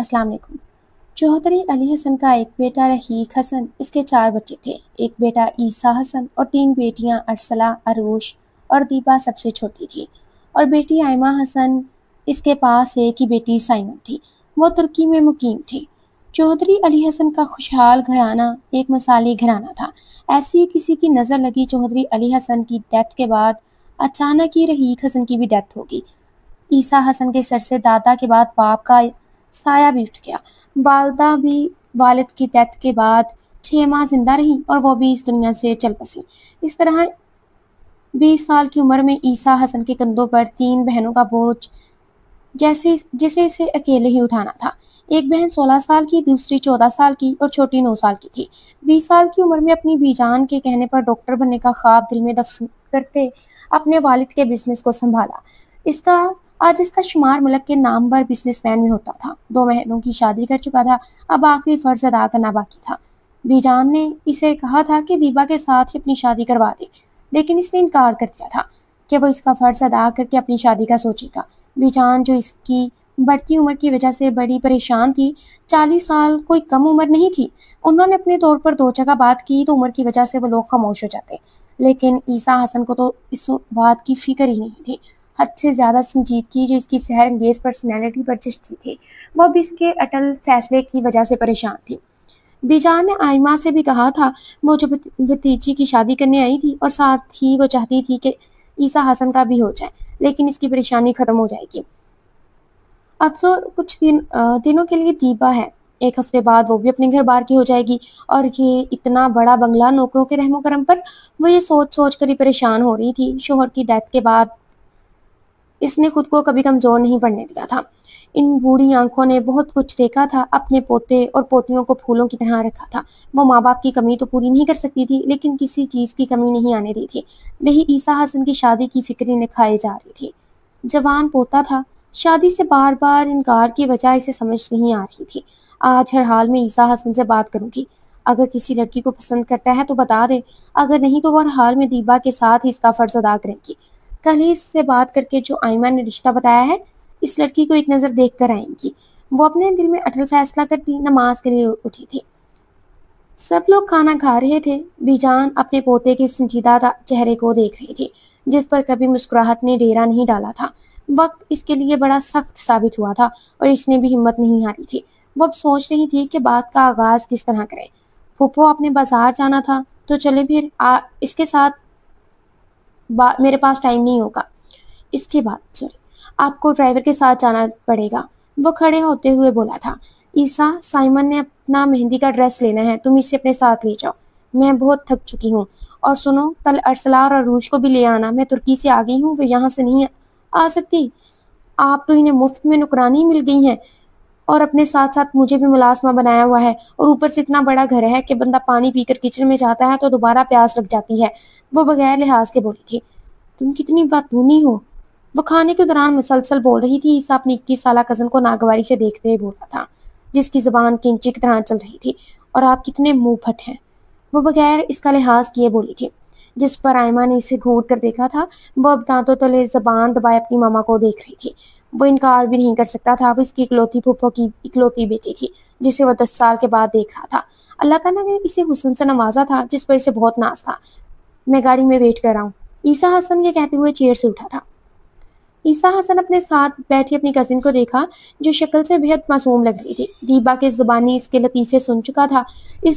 السلام علیکم۔ چودھری علی حسن کا ایک بیٹا رحیق حسن، اس کے 4 بچے تھے، ایک بیٹا عیسیٰ حسن اور 3 بیٹیاں ارسلہ، عروش اور دیبا سب سے چھوٹی تھی، اور بیٹی آئمہ حسن، اس کے پاس ایک ہی بیٹی سائمن تھی، وہ ترکی میں مقیم تھی۔ چودھری علی حسن کا خوشحال گھرانہ ایک مثالی گھرانہ تھا۔ ایسی ہی کسی کی نظر لگی چودھری علی حسن کی ڈیتھ کے بعد اچانک ہی رحیق حسن کی بھی ڈیتھ ہو گئی۔ عیسیٰ حسن کے سر سے دادا کے بعد باپ کا سایہ بھی اٹھ گیا۔ والدہ بھی والد کی ڈیتھ کے بعد 6 ماہ زندہ رہی اور وہ بھی اس دنیا سے چل بسی۔ اس طرح 20 سال کی عمر میں عیسیٰ حسن کے کندھوں پر 3 بہنوں کا بوجھ جسے اسے اکیلے ہی اٹھانا تھا۔ ایک بہن 16 سال کی، دوسری 14 سال کی اور چھوٹی 9 سال کی تھی۔ 20 سال کی عمر میں اپنی بی جان کے کہنے پر ڈاکٹر بننے کا خواب دل میں دفن کرتے اپنے والد کے بزنس کو سنبھالا۔ آج اس کا شمار ملک کے نامور بزنس مین میں ہوتا تھا۔ 2 بہنوں کی شادی کر چکا تھا، اب آخری فرض ادا کرنا باقی تھا۔ بی جان نے اسے کہا تھا کہ دیبا کے ساتھ ہی اپنی شادی کروا دے، لیکن اس نے انکار کر دیا تھا کہ وہ اس کا فرض ادا کر کے اپنی شادی کا سوچے گا۔ بی جان جو اس کی بڑھتی عمر کی وجہ سے بڑی پریشان تھی، 40 سال کوئی کم عمر نہیں تھی، انہوں نے اپنے طور پر 2 جگہ بات کی تو عمر کی وجہ سے وہ لوگ خاموش ہو جاتے، لیکن عیسیٰ حسن کو تو اس بات کی فکر ہی نہیں تھی۔ حد سے زیادہ سنجیدگی جو اس کی سحر انگیز پرسنالٹی پر چستی تھی، وہ بھی اس کے اٹل فیصلے کی وجہ سے پریشان تھی۔ بی جان نے آئمہ سے بھی کہا تھا، وہ جو بھتیجی کی شادی کرنے آئی تھی اور ساتھ ہی وہ چاہتی تھی کہ عیسیٰ حسن کا بھی ہو جائے، لیکن اس کی پریشانی ختم ہو جائے گی۔ اب تو کچھ دنوں کے لیے دیبا ہے، 1 ہفتے بعد وہ بھی اپنے گھر بار کی ہو جائے گی، اور یہ اتنا بڑا بنگلہ نوکروں کے رحم و کرم پر۔ وہ یہ سوچ کر ہی پریشان ہو رہی تھی۔ شوہر کی ڈیتھ کے بعد اس نے خود کو کبھی کمزور نہیں پڑنے دیا تھا۔ ان بوڑھی آنکھوں نے بہت کچھ دیکھا تھا، اپنے پوتے اور پوتیوں کو پھولوں کی طرح رکھا تھا۔ وہ ماں باپ کی کمی تو پوری نہیں کر سکتی تھی، لیکن کسی چیز کی کمی نہیں آنے دی تھی۔ وہی عیسیٰ حسن کی شادی کی فکر انہیں کھائے جا رہی تھی۔ جوان پوتا تھا، شادی سے بار بار انکار کی وجہ اسے سمجھ نہیں آ رہی تھی۔ آج ہر حال میں عیسیٰ حسن سے بات کروں گی، اگر کسی لڑکی کو پسند کرتا ہے تو بتا دے، اگر نہیں تو وہ ہر حال میں دیبا کے ساتھ ہی اس کا فرض ادا کریں گی۔ کل ہی اس سے بات کر کے جو آئمہ نے رشتہ بتایا ہے، اس لڑکی کو ایک نظر دیکھ کر آئیں گی۔ وہ اپنے دل میں اٹل فیصلہ کرتی نماز کے لیے اٹھی تھی۔ سب لوگ کھانا کھا رہے تھے۔ بی جان اپنے پوتے کے سنجیدہ چہرے کو دیکھ رہی تھی، جس پر کبھی مسکراہٹ نے ڈیرا نہیں ڈالا تھا۔ وقت اس کے لیے بڑا سخت ثابت ہوا تھا اور اس نے بھی ہمت نہیں ہاری تھی۔ وہ اب سوچ رہی تھی کہ بات کا آغاز کس طرح کرے۔ پھوپھو آپ نے بازار جانا تھا تو چلے، پھر اس کے ساتھ میرے پاس ٹائم نہیں ہوگا۔ اس کے بعد آپ کو ڈرائیور کے ساتھ جانا پڑے گا، وہ کھڑے ہوتے ہوئے بولا تھا۔ عیسیٰ، سائمن نے اپنا مہندی کا ڈریس لینا ہے، تم اسے اپنے ساتھ لے جاؤ، میں بہت تھک چکی ہوں۔ اور سنو، کل ارسلہ اور عروش کو بھی لے آنا، میں ترکی سے آ گئی ہوں، وہ یہاں سے نہیں آ سکتی۔ آپ تو انہیں مفت میں نوکرانی مل گئی ہیں، اور اپنے ساتھ ساتھ مجھے بھی ملازمہ بنایا ہوا ہے، اور اوپر سے اتنا بڑا گھر ہے کہ بندہ پانی پی کر کچن میں جاتا ہے تو دوبارہ پیاس لگ جاتی ہے۔ وہ بغیر لحاظ کے بولی تھی۔ تم کتنی باتونی ہو، وہ کھانے کے دوران مسلسل بول رہی تھی۔ عیسیٰ اپنی 21 سالہ کزن کو ناگواری سے دیکھتے ہوئے بولا تھا، جس کی زبان کینچی کی طرح چل رہی تھی، اور آپ کتنے منہ پھٹ ہیں۔ وہ بغیر اس کا لحاظ کیے بولی تھی، جس پر آئمہ نے اسے گھور کر دیکھا تھا۔ وہ اب دانتوں تلے زبان دبائے اپنی ماما کو دیکھ رہی تھی۔ وہ انکار بھی نہیں کر سکتا تھا، وہ اس کی اکلوتی پھوپھو کی اکلوتی بیٹی تھی، جسے وہ 10 سال کے بعد دیکھ رہا تھا۔ اللہ تعالیٰ نے اسے حسن سے نوازا تھا، جس پر اسے بہت ناز تھا۔ میں گاڑی میں ویٹ کر رہا ہوں، عیسیٰ حسن یہ کہتے ہوئے چیئر سے اٹھا تھا۔ عیسیٰ حسن اپنے ساتھ بیٹھی اپنی کزن کو دیکھا، جو شکل سے بہت معصوم لگ رہی تھی۔ دیبا کے زبانی اس کے لطیفے سن چکا تھا،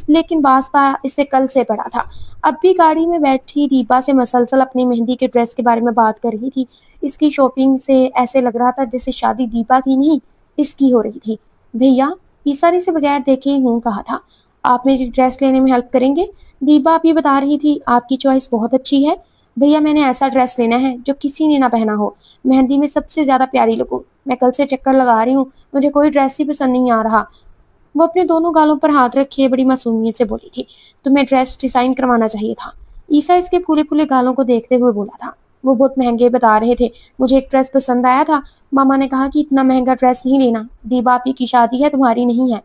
لیکن واسطہ اس سے کل سے پڑا تھا۔ اب بھی گاڑی میں بیٹھی دیبا سے مسلسل اپنی مہندی کے ڈریس کے بارے میں بات کر رہی تھی۔ اس کی شاپنگ سے ایسے لگ رہا تھا جیسے شادی دیبا کی نہیں، اس کی ہو رہی تھی۔ بھیا، عیسیٰ نے اسے بغیر دیکھے ہوں کہا تھا، آپ میری ڈریس لینے میں ہیلپ کریں گے؟ دیبا اب یہ بتا رہی تھی، آپ کی چوائس بہت اچھی ہے بھیا، میں نے ایسا ڈریس لینا ہے جو کسی نے نہ پہنا ہو، مہندی میں سب سے زیادہ پیاری لگوں۔ میں کل سے چکر لگا رہی ہوں، مجھے کوئی ڈریس ہی پسند نہیں آ رہا۔ وہ اپنے دونوں گالوں پر ہاتھ رکھے بڑی معصومیت سے بولی تھی، تمہیں ڈریس ڈیزائن کروانا چاہیے تھا۔ عیسیٰ اس کے پھولے پھولے گالوں کو دیکھتے ہوئے بولا تھا، وہ بہت مہنگے بتا رہے تھے، مجھے ایک ڈریس پسند آیا تھا، ماما نے کہا کہ اتنا مہنگا ڈریس نہیں لینا، دیبا آپی کی شادی ہے، تمہاری نہیں ہے،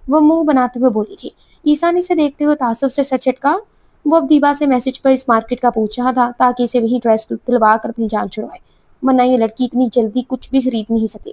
وہ منہ بناتے ہوئے بولی تھی۔ عیسیٰ نے اسے دیکھتے ہوئے تعصب سے سر چٹکا۔ وہ اب دیبا سے میسج پر اس مارکیٹ کا پوچھ رہا تھا تاکہ اسے وہی ڈریس دلوا کر اپنی جان چھڑوائے، ورنہ یہ لڑکی اتنی جلدی کچھ بھی خرید نہیں سکے۔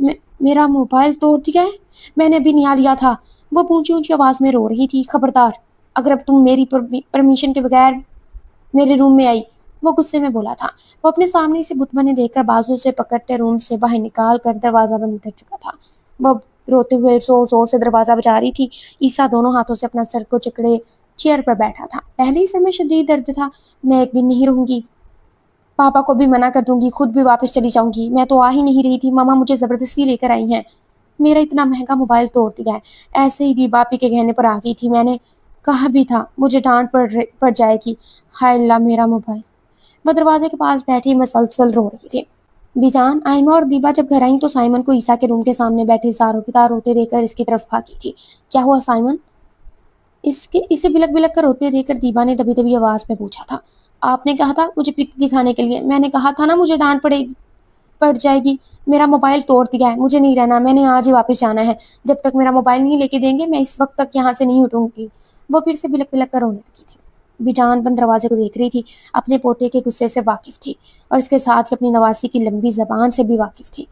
میرا موبائل توڑ دیا ہے؟ میں نے ابھی نیا لیا تھا۔ وہ اونچی اونچی آواز میں رو رہی تھی۔ خبردار، اگر اب تم میری پرمیشن کے بغیر میرے روم میں آئی، وہ غصے میں بولا تھا۔ وہ اپنے سامنے سے بت بنے دیکھ کر بازو سے پکڑتے روم سے باہر نکال کر دروازہ بند کر چکا تھا۔ وہ روتے ہوئے زور زور سے دروازہ بجا رہی تھی۔ عیسیٰ دونوں ہاتھوں سے اپنا سر کو جکڑے چیئر پر بیٹھا تھا۔ پہلے ہی سر میں شدید درد تھا۔ میں ایک دن نہیں رہوں گی، پاپا کو بھی منع کر دوں گی، خود بھی واپس چلی جاؤں گی۔ میں تو آ ہی نہیں رہی تھی، ماما مجھے زبردستی لے کر آئی ہیں۔ میرا اتنا مہنگا موبائل توڑ دیا ہے۔ ایسے ہی دی باپی کے کہنے پر آ گئی تھی۔ میں نے کہا بھی تھا مجھے ڈانٹ پڑ جائے گی۔ ہائے اللہ، میرا موبائل۔ وہ دروازے کے پاس بیٹھی مسلسل رو رہی تھی۔ بی جان، آئمہ اور دیبا جب گھر آئیں تو سائمن کو عیسیٰ کے روم کے سامنے بیٹھے زاروں کی طرح روتے دیکھ کر اس کی طرف بھاگی تھی۔ کیا ہوا سائمن؟ اسے بلک بلک کر روتے دیکھ کر دیبا نے دبی دبی آواز میں پوچھا تھا۔ آپ نے کہا تھا مجھے پک دکھانے کے لیے، میں نے کہا تھا نا مجھے ڈانٹ پڑ جائے گی۔ میرا موبائل توڑ دیا ہے، مجھے نہیں رہنا، میں نے آج ہی واپس جانا ہے۔ جب تک میرا موبائل نہیں لے کے دیں گے میں اس وقت تک یہاں سے نہیں اٹھوں گی۔ وہ پھر سے بلک بلک کر رونے لگی تھی۔ بیجان بند دروازے کو دیکھ رہی تھی، اپنے پوتے کے غصے سے واقف تھی اور اس کے ساتھ ہی اپنی نواسی کی لمبی زبان سے بھی واقف تھی۔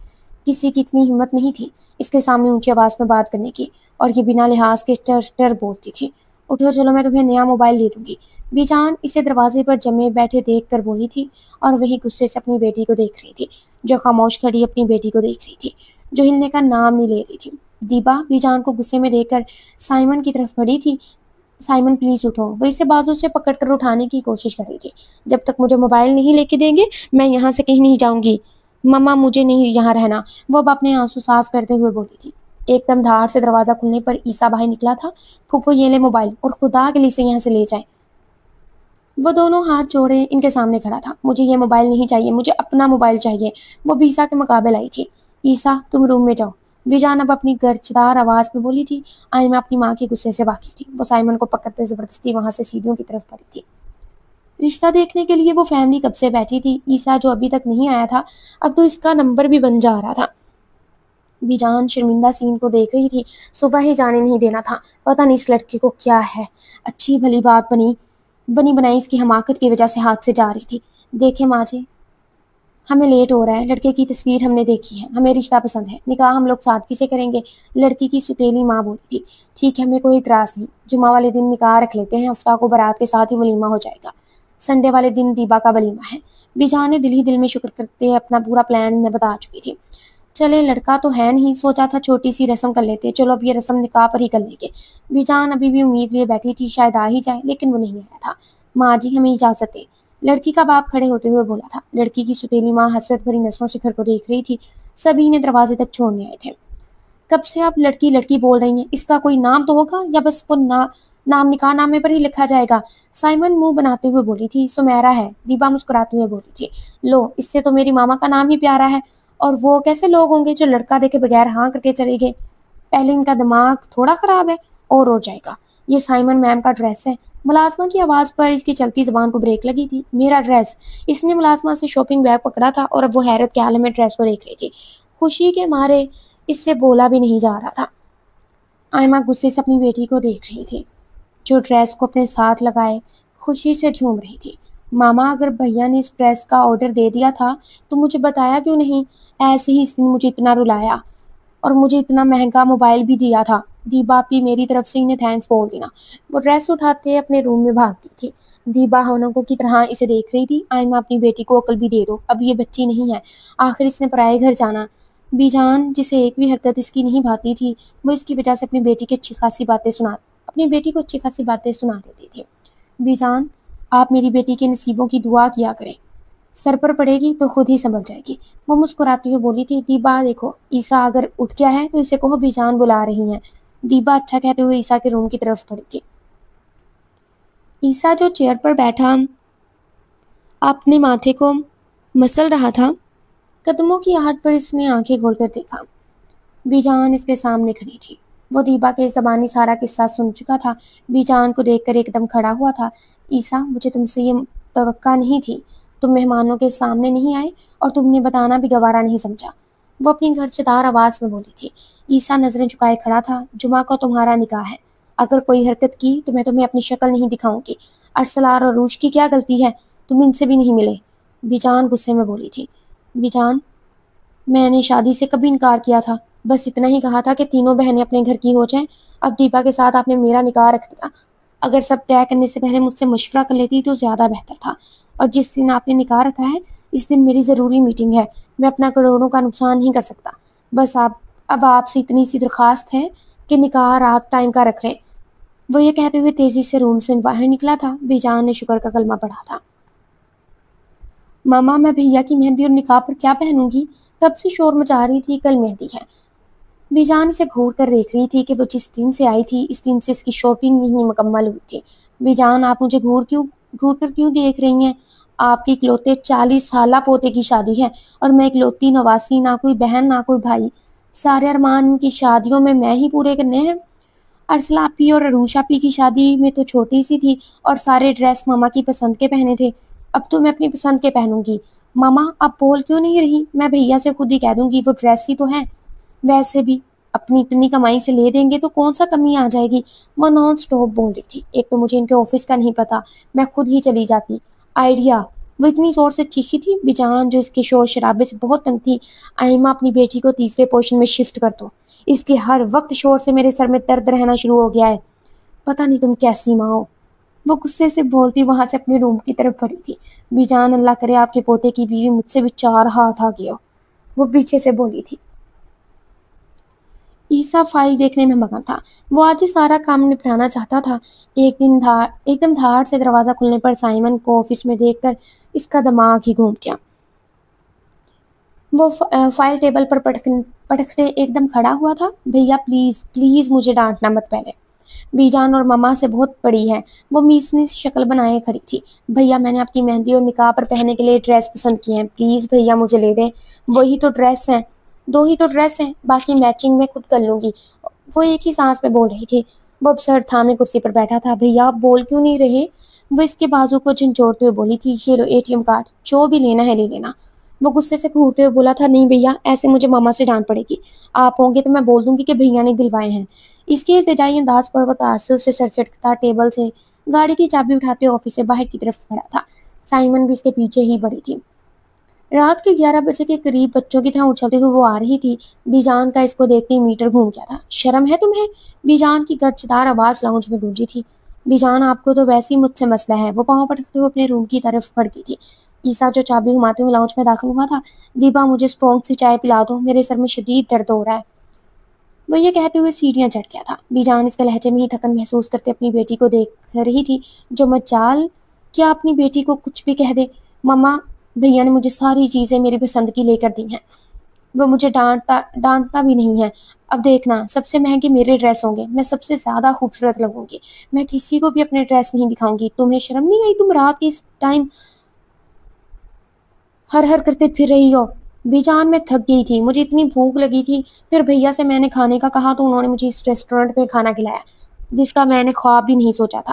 کسی کی اتنی ہمت نہیں تھی اس کے سامنے اونچی آواز میں بات کرنے کی، اور یہ بنا لحاظ کے ٹر بولتی تھی۔ اٹھو چلو، میں تمہیں نیا موبائل دے دوں گی۔ بیجان اسے دروازے پر جمے بیٹھے دیکھ کر بولی تھی، اور وہی غصے سے اپنی بیٹی کو دیکھ رہی تھی جو خاموش کھڑی اپنی بیٹی کو دیکھ رہی تھی، جو ہلنے کا نام نہیں لے رہی تھی۔ دیبا بیجان کو غصے میں دیکھ کر سائمن کی طرف بڑھی تھی۔ سائمن پلیز اٹھو، وہ اسے بازو سے پکڑ کر اٹھانے کی کوشش کر رہی تھی۔ جب تک مجھے موبائل نہیں لے کے دیں گے میں یہاں سے کہیں نہیں جاؤں گی، مما مجھے نہیں یہاں رہنا۔ وہ اب اپنے آنسو صاف کرتے ہوئے بولی تھی۔ ایک دم دھاڑ سے دروازہ کھلنے پر عیسیٰ باہر نکلا تھا۔ پھوپھو یہ لے موبائل، اور خدا کے لیے اسے یہاں سے لے جائیں۔ وہ دونوں ہاتھ جوڑے ان کے سامنے کھڑا تھا۔ مجھے یہ موبائل نہیں چاہیے، مجھے اپنا موبائل چاہیے۔ وہ عیسیٰ کے مقابل آئی تھی۔ عیسیٰ تم روم میں جاؤ، بیجان اب اپنی گرجدار آواز میں بولی تھی۔ آئمہ اپنی ماں کے غصے سے واقف تھی۔ وہ سائمن کو پکڑتے زبردستی وہاں سے سیڑھیوں کی طرف بڑھی تھی۔ رشتہ دیکھنے کے لیے وہ فیملی کب سے بیٹھی تھی۔ عیسیٰ جو ابھی تک نہیں آیا تھا اب تو اس کا نمبر بھی بن جا رہا تھا۔ بیجان شرمندہ سین کو دیکھ رہی تھی۔ صبح ہی جانے نہیں دینا تھا، پتہ نہیں اس لڑکے کو کیا ہے۔ اچھی بھلی بات بنی بنائی اس کی حماقت کی وجہ سے ہاتھ سے جا رہی تھی۔ دیکھیں ماں جی، ہمیں لیٹ ہو رہا ہے، لڑکے کی تصویر ہم نے دیکھی ہے، ہمیں رشتہ پسند ہے، نکاح ہم لوگ سادگی سے کریں گے۔ لڑکی کی ستیلی ماں بولی تھی۔ ٹھیک ہے، ہمیں کوئی اعتراض نہیں، جمعہ والے دن نکاح رکھ لیتے ہیں، ہفتہ کو بارات کے ساتھ ہی ولیمہ ہو جائے گا، سنڈے والے دن دیبا کا ولیمہ ہے۔ بیجان نے دل ہی دل میں شکر کرتے اپنا پورا پلان انہیں بتا چکی تھی۔ چلے لڑکا تو ہے نہیں، سوچا تھا چھوٹی سی رسم کر لیتے، چلو اب یہ رسم نکاح پر ہی کر لیں گے۔ بیجان ابھی بھی امید لیے بیٹھی تھی شاید آ ہی جائے، لیکن وہ نہیں آیا تھا۔ ماں جی ہمیں اجازت دیں، لڑکی کا باپ کھڑے ہوتے ہوئے بولا تھا۔ لڑکی کی ستیلی ماں حسرت بھری نظروں سے گھر کو دیکھ رہی تھی۔ سبھی نے دروازے تک چھوڑنے آئے تھے۔ کب سے آپ لڑکی لڑکی بول رہی ہیں؟ اس کا کوئی نام تو ہوگا، یا بس وہ نام نکاح نامے پر ہی لکھا جائے گا؟ سائمن منہ بناتے ہوئے بولی تھی۔ سمیرا ہے، دیبا مسکراتے ہوئے بولی تھی۔ لو، اس سے تو میری ماما کا نام ہی پیارا ہے، اور وہ کیسے لوگ ہوں گے جو لڑکا دے کے بغیر ہاں کر کے چلے گئے؟ پہلے ان کا دماغ تھوڑا خراب ہے اور ہو جائے گا۔ یہ سائمن میم کا ڈریس ہے۔ ملازمہ کی آواز پر اس کی چلتی زبان کو بریک لگی تھی۔ میرا ڈریس؟ اس نے ملازمہ سے شاپنگ بیگ پکڑا تھا اور اب وہ حیرت کے عالم میں ڈریس کو دیکھ رہی تھی۔ خوشی کے مارے اس سے بولا بھی نہیں جا رہا تھا۔ آئمہ غصے سے اپنی بیٹی کو دیکھ رہی تھی جو ڈریس کو اپنے ساتھ لگائے خوشی سے جھوم رہی تھی۔ ماما اگر بھیا نے اس ڈریس کا آرڈر دے دیا تھا تو مجھے بتایا کیوں نہیں؟ ایسے ہی اس نے مجھے اتنا رلایا اور مجھے اتنا مہنگا موبائل بھی دیا تھا۔ دیبا بھی میری طرف سے انہیں تھینکس بول دینا۔ وہ ڈریس اٹھاتے اپنے روم میں بھاگ گئی تھی۔ دیبا ہونکوں کی طرح اسے دیکھ رہی تھی۔ آئمہ اپنی بیٹی کو عقل بھی دے دو، اب یہ بچی نہیں ہے، آخر اس نے پرائے گھر جانا۔ بیجان جسے ایک بھی حرکت اس کی نہیں بھاتی تھی وہ اس کی وجہ سے اپنی بیٹی کو اچھی خاصی باتیں سنا دیتی تھی۔ بیجان آپ میری بیٹی کے نصیبوں کی دعا کیا کریں، سر پر پڑے گی تو خود ہی سنبھل جائے گی۔ وہ مسکراتی ہوئے بولی تھی۔ دیبا دیکھو، عیسیٰ اگر اٹھ گیا ہے تو اسے کہو بیجان بلا رہی ہیں۔ دیبا اچھا کہتے ہوئے عیسیٰ کے روم کی طرف بڑھی تھی۔ عیسیٰ جو چیئر پر بیٹھا اپنے ماتھے کو مسل رہا تھا، قدموں کی آہٹ پر اس نے آنکھیں کھول کر دیکھا۔ بیجان اس کے سامنے کھڑی تھی۔ وہ دیبا کے زبانی سارا قصہ سن چکا تھا۔ بیجان کو دیکھ کر ایک دم کھڑا ہوا تھا۔ عیسیٰ مجھے تم سے یہ توقع نہیں تھی، تم مہمانوں کے سامنے نہیں آئے اور تم نے بتانا بھی گوارا نہیں سمجھا، وہ اپنی گھرچدار آواز میں بولی تھی۔ عیسیٰ نظریں جھکائے کھڑا تھا۔ جمعہ کو تمہارا نکاح ہے، اگر کوئی حرکت کی تو میں تمہیں اپنی شکل نہیں دکھاؤں گی۔ ارسلان اور عروش کی کیا غلطی ہے؟ تم ان سے بھی نہیں ملے، بیجان غصے میں بولی تھی۔ بیجان میں نے شادی سے کبھی انکار کیا تھا، بس اتنا ہی کہا تھا کہ تینوں بہنیں اپنے گھر کی ہو جائیں۔ اب دیپا کے ساتھ آپ نے میرا نکاح رکھ دیا۔ اگر سب طے کرنے سے پہلے مجھ سے مشورہ کر لیتی تو زیادہ بہتر تھا۔ اور جس دن آپ نے نکاح رکھا ہے اس دن میری ضروری میٹنگ ہے، میں اپنا کروڑوں کا نقصان نہیں کر سکتا۔ بس اب آپ سے اتنی سی درخواست ہے کہ نکاح رات ٹائم کا رکھ لیں۔ وہ یہ کہتے ہوئے تیزی سے روم سے باہر نکلا تھا۔ بی جان نے شکر کا کلمہ پڑھا تھا۔ ماما میں بھیا کی مہندی اور نکاح پر کیا پہنوں گی؟ کب سے شور مچا رہی تھی کل مہندی ہے۔ بی جان اسے گھور کر دیکھ رہی تھی کہ وہ جس دن سے آئی تھی اس دن سے اس کی شاپنگ نہیں مکمل ہوئی تھی۔ بی جان آپ مجھے گھور کر کیوں دیکھ رہی ہیں؟ آپ کی اکلوتے 40 سالہ پوتے کی شادی ہے اور میں اکلوتی نواسی، نہ کوئی بہن نہ کوئی بھائی۔ سارے ارمان کی شادیوں میں ہی پورے کرنے ہیں۔ ارسلہ آپی اور عروش آپی کی شادی میں تو چھوٹی سی تھی اور سارے ڈریس ماما کی پسند کے پہنے تھے۔ اب تو میں اپنی پسند کے پہنوں گی۔ ماما آپ بول کیوں نہیں رہی؟ میں بھیا سے خود ہی کہہ دوں گی، وہ ڈریس ہی تو ہے۔ ویسے بھی اپنی اتنی کمائی سے لے دیں گے تو کون سا کمی آ جائے گی؟ وہ نان سٹاپ بول رہی تھی۔ ایک تو مجھے ان کے آفس کا نہیں پتا، میں خود ہی چلی جاتی۔ آئیڈیا! وہ اتنی زور سے چیخی تھی بجان جو اس کے شور شرابے سے بہت تنگ تھی۔ آئمہ اپنی بیٹی کو تیسرے پوزیشن میں شفٹ کر دو، اس کے ہر وقت شور سے میرے سر میں درد رہنا شروع ہو گیا ہے۔ پتہ نہیں تم کیسی ماں ہو، وہ غصے سے بولتی وہاں سے اپنے روم کی طرف بڑھی تھی۔ بیجان اللہ کرے آپ کے پوتے کی بیوی مجھ سے بھی 4 ہاتھ آ گیا ہو، وہ پیچھے سے بولی تھی۔ عیسیٰ فائل دیکھنے میں مگن تھا، وہ آج ہی سارا کام نپٹانا چاہتا تھا۔ ایک دم دھاڑ سے دروازہ کھلنے پر سائمن کو آفس میں دیکھ کر اس کا دماغ ہی گھوم گیا۔ وہ فائل ٹیبل پر پٹکتے ایک دم کھڑا ہوا تھا۔ بھیا پلیز مجھے ڈانٹنا مت پہلے، بیجان اور ماما سے بہت بڑی ہے۔ وہ میسنی شکل بنائے کھڑی تھی۔ بھیا میں نے آپ کی مہندی اور نکاح پر پہننے کے لیے ڈریس پسند کی ہیں، پلیز بھیا مجھے لے دیں۔ وہی تو ڈریس ہیں، 2 ہی تو ڈریس ہیں، باقی میچنگ میں خود کر لوں گی، وہ ایک ہی سانس میں بول رہی تھی۔ وہ اب سر تھامے کرسی پر بیٹھا تھا۔ بھیا آپ بول کیوں نہیں رہے؟ وہ اس کے بازو کو جھنجھوڑتے ہوئے بولی تھی۔ یہ لو ATM کارڈ، جو بھی لینا ہے لے لینا۔ وہ غصے سے گھورتے ہوئے بولا تھا، نہیں بھیا ایسے مجھے ماما سے ڈانٹ پڑے گی، آپ ہوں گے تو میں بول دوں گی کہ بھیا نے دلوائے ہیں۔ اس کے التجائی انداز پر وہ تعصب سے سر چٹکتا ٹیبل سے گاڑی کی چابی اٹھاتے آفس سے باہر کی طرف کھڑا تھا۔ سائمن بھی اس کے پیچھے ہی بڑی تھی۔ رات کے 11 بجے کے قریب بچوں کی طرح اچھلتے ہوئے وہ آ رہی تھی۔ بیجان کا اس کو دیکھتے ہی میٹر گھوم گیا تھا۔ شرم ہے تمہیں؟ بیجان کی گرجدار آواز لاؤنج میں گونجی تھی۔ بیجان آپ کو تو ویسے ہی مجھ سے مسئلہ ہے۔ وہ پاؤں پٹکتے ہوئے اپنے روم کی طرف بڑھ گئی تھی۔ عیسیٰ جو چابی گھماتے ہوئے لاؤنج میں داخل ہوا تھا، دیبا مجھے اسٹرانگ سی چائے پلا دو، میرے سر میں شدید درد ہو رہا ہے۔ وہ یہ کہتے ہوئے سیڑھیاں چڑھ گیا تھا۔ بیجان اس کے لہجے میں ہی تھکن محسوس کرتے اپنی بیٹی کو دیکھ رہی تھی جو مجال کیا اپنی بیٹی کو کچھ بھی کہہ دے۔ ماما بھیا نے مجھے ساری چیزیں میری پسند کی لے کر دی ہیں، وہ مجھے ڈانٹتا بھی نہیں ہے۔ اب دیکھنا سب سے مہنگے میرے ڈریس ہوں گے، میں سب سے زیادہ خوبصورت لگوں گی، میں کسی کو بھی اپنے ڈریس نہیں دکھاؤں گی۔ تمہیں شرم نہیں آئی؟ تم رات کے اس ٹائم ہر کرتے پھر رہی ہو۔ بیجان میں تھک گئی تھی، مجھے اتنی بھوک لگی تھی، پھر بھیا سے میں نے کھانے کا کہا تو انہوں نے مجھے اس ریسٹورنٹ میں کھانا کھلایا جس کا میں نے خواب بھی نہیں سوچا تھا۔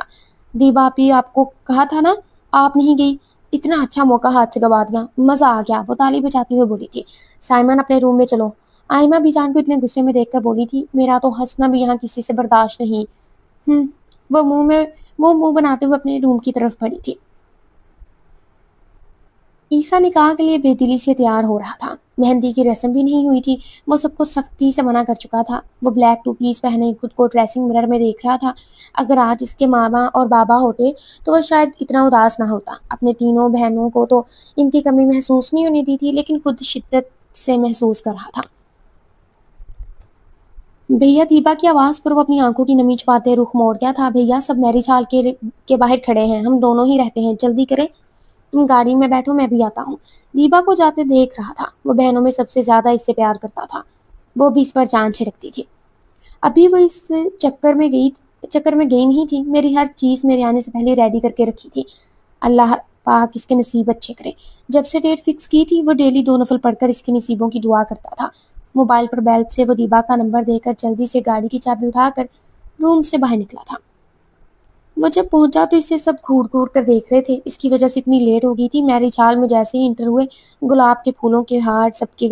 دیبا بھی آپ کو کہا تھا نا، آپ نہیں گئی، اتنا اچھا موقع ہاتھ سے گوا دیا، مزہ آ گیا، وہ تالی بجاتی ہوئے بولی تھی۔ سائمن اپنے روم میں چلو۔ آئمہ بیجان کو اتنے غصے میں دیکھ کر بولی تھی، میرا تو ہنسنا بھی یہاں کسی سے برداشت نہیں۔ وہ منہ بناتے ہوئے اپنے روم کی طرف بڑھی تھی۔ عیسیٰ نکاح کے لیے بے دلی سے تیار ہو رہا تھا۔ مہندی کی رسم بھی نہیں ہوئی تھی، وہ سب کو سختی سے منع کر چکا تھا۔ وہ بلیک 2 پیس پہنے خود کو ڈریسنگ مرر میں دیکھ رہا تھا۔ اگر آج اس کے ماما اور بابا ہوتے تو وہ شاید اتنا اداس نہ ہوتا۔ اپنے تینوں بہنوں کو تو ان کی کمی محسوس نہیں ہونے دی تھی، لیکن خود شدت سے محسوس کر رہا تھا۔ بھیا دیبا کی آواز پر وہ اپنی آنکھوں کی نمی چھپاتے رخ موڑ گیا تھا۔ بھیا سب میرج ہال کے باہر کھڑے ہیں، ہم دونوں ہی رہتے ہیں، جلدی کریں، تم گاڑی میں بیٹھو میں بھی آتا ہوں۔ دیبا کو جاتے دیکھ رہا تھا، وہ بہنوں میں سب سے زیادہ اس سے پیار کرتا تھا، وہ بھی اس پر جان چھڑکتی تھی۔ ابھی وہ اس چکر میں گئی نہیں تھی، میری ہر چیز میرے آنے سے پہلے ریڈی کر کے رکھی تھی۔ اللہ پاک اس کے نصیب اچھے کرے۔ جب سے ڈیٹ فکس کی تھی وہ ڈیلی 2 نفل پڑھ کر اس کے نصیبوں کی دعا کرتا تھا۔ موبائل پر بیلٹ سے وہ دیبا کا نمبر دے کر جلدی سے گاڑی کی چابی اٹھا کر روم سے باہر نکلا تھا۔ وہ جب پہنچا تو اسے سب گھور کر دیکھ رہے تھے، اس کی وجہ سے اتنی لیٹ ہو گئی تھی۔ میرج ہال میں جیسے ہی انٹر ہوئے، گلاب کے پھولوں کے ہار سب کے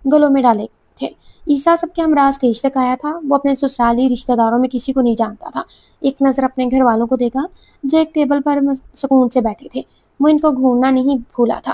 گلوں میں ڈالے تھے۔ عیسیٰ سب کے ہمراہ اسٹیج تک آیا تھا۔ وہ اپنے سسرالی رشتہ داروں میں کسی کو نہیں جانتا تھا۔ ایک نظر اپنے گھر والوں کو دیکھا جو ایک ٹیبل پر سکون سے بیٹھے تھے، وہ ان کو گھورنا نہیں بھولا تھا۔